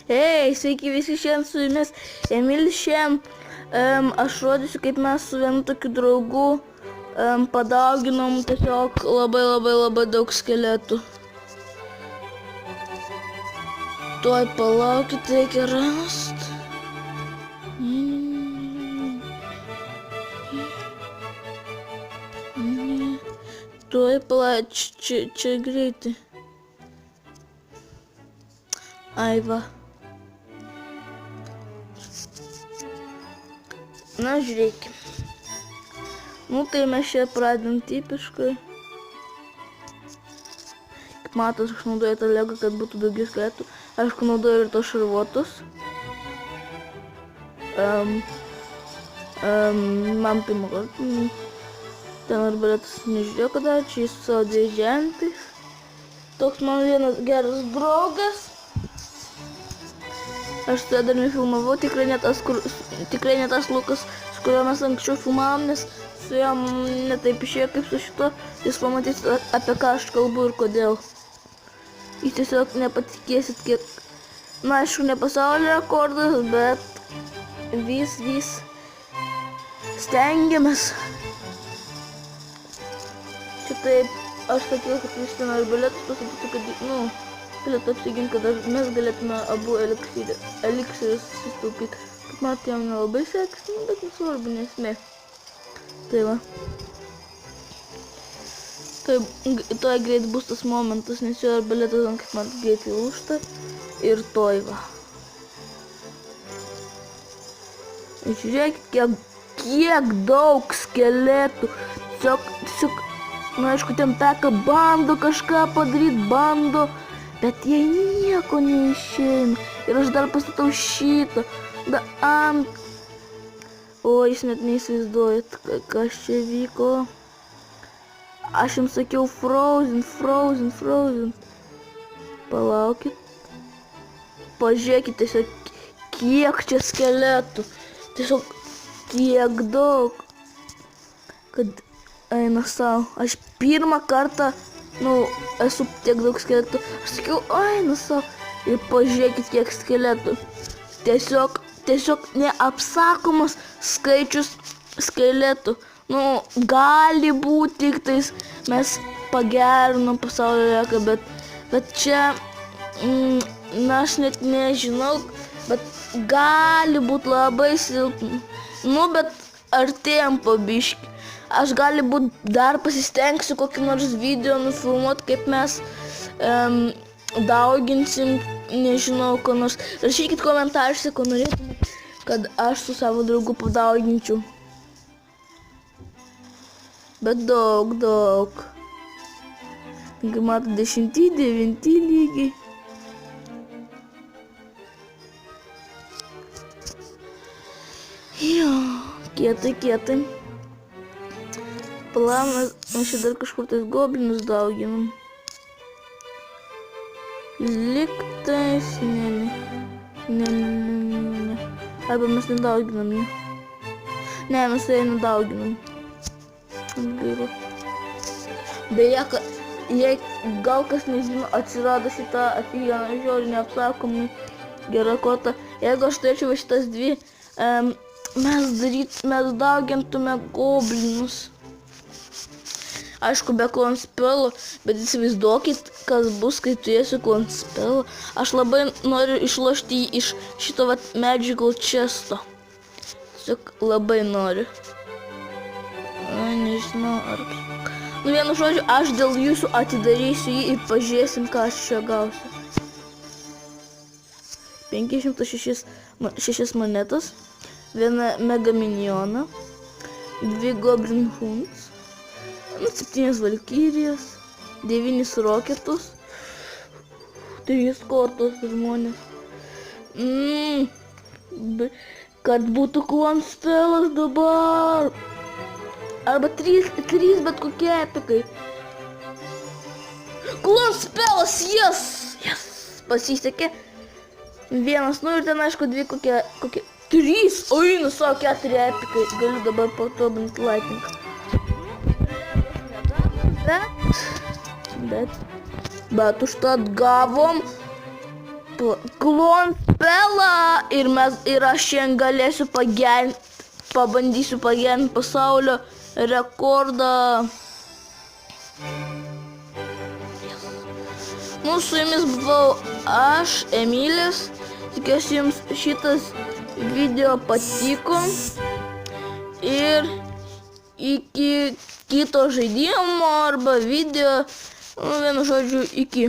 Hei, sveiki visi, šiandien su jumis Emilis. Šiandien aš rodysiu, kaip mes su vienu tokiu draugu padauginom tiesiog labai daug skeletų. Tuoj palaukit, reikia rast. Tuoj čia greitai. Ai va. Na, žiūrėkim. Nu, tai mes čia pradedam tipiškai. Kaip matos, aš naudoju tą legą, kad būtų daugiau skeletų. Aišku, naudoju ir tos šarvuotus. Man pirmą kartą. Ten arbalėtas nežiūrėjau, kada čia su savo dėžentais. Toks man vienas geras draugas. Aš su dar nefilmavau, tikrai ne tas Lukas, su kuriuo mes anksčiau filmavom, nes su juo netaip išėjo kaip su šito. Jūs pamatysit, apie ką aš kalbu ir kodėl. Jūs tiesiog nepatikėsit, kiek... Na, aišku, ne pasaulio rekordas, bet vis stengiamės. Čia taip, aš sakiau, kad vis ten arbalėtus pasakysiu, kad, galėtų apsigint, kad mes galėtume abu eliksirus susitaupyti. Kaip matai, jam nelabai sekasi, bet nesvarbu, nesmė. Tai va. Toj greit bus tas momentas, nes jo arbalėtas, kaip man greitai lūžta. Ir toj va. Žiūrėkit, kiek daug skeletų. Tiesiog, na, aišku, ten teka bando kažką padaryti, bando. Bet jie nieko neišeina. Ir aš dar pastatau šitą. O, jūs net neįsivaizduojat, kas čia vyko. Aš jums sakiau frozen. Palaukit. Pažiūrėkit tiesiog, kiek čia skeletų. Tiesiog tiek daug. Kad eina savo. Aš pirmą kartą esu tiek daug skeletų. Aš sakiau, eina savo. Ir pažiūrėkit, kiek skeletų. Tiesiog neapsakomas skaičius skeletų. Gali būti tik tais mes pagerinom pasaulio reką, bet čia, aš net nežinau, bet gali būti labai silpna. Bet artėjam po biškį. Aš gali būt dar pasistengsiu kokį nors video nufilmuot, kaip mes dauginsim, nežinau, ko nors. Rašykit komentaruose, ko norėtumėt, kad aš su savo draugu padauginčiau. Bet daug. Kaip matot, 10, 9 lygiai. Jo, kietai. Planas, mes čia dar kažkur tais goblinus dauginam. Liktais, ne. Arba mes nedauginam jų. Ne, mes tai nedauginam. Gaila. Beje, jei gal kas nežino, atsirado šitą apyganą žiaurį neapsakomai gerą kortą. Jeigu aš turėčiau šitas dvi, mes daugintume goblinus. Aišku, be klonspelo, bet įsivaizduokit, kas bus, kai turėsiu klonspelą. Aš labai noriu išlošti jį iš šito magical chesto. Tiesiog labai noriu. Nežinau, ar... Vienu žodžiu, aš dėl jūsų atidarysiu jį ir pažiūrėsim, ką aš čia gausiu. 506 monetas, 1 mega minioną, 2 goblin hunts, 7 valkyrijas, 9 roketus, 3 kortos žmonės. Kad būtų klonspelas dabar. Arba 3 bet kokie epikai. Klonspelas, yes! Pasisekė. 1, ir ten aišku 2 kokie 3, eina savo 4 epikai. Galiu dabar patobinti lightning. Bet užtat gavom Klon Pela ir aš šiandien galėsiu pabandysiu pagerinti pasaulio rekordą. Nu, su jumis buvau aš, Emilis. Tikiuosi jums šitas video patiko. Ir iki kito žaidimo arba video, vienu žodžiu, iki.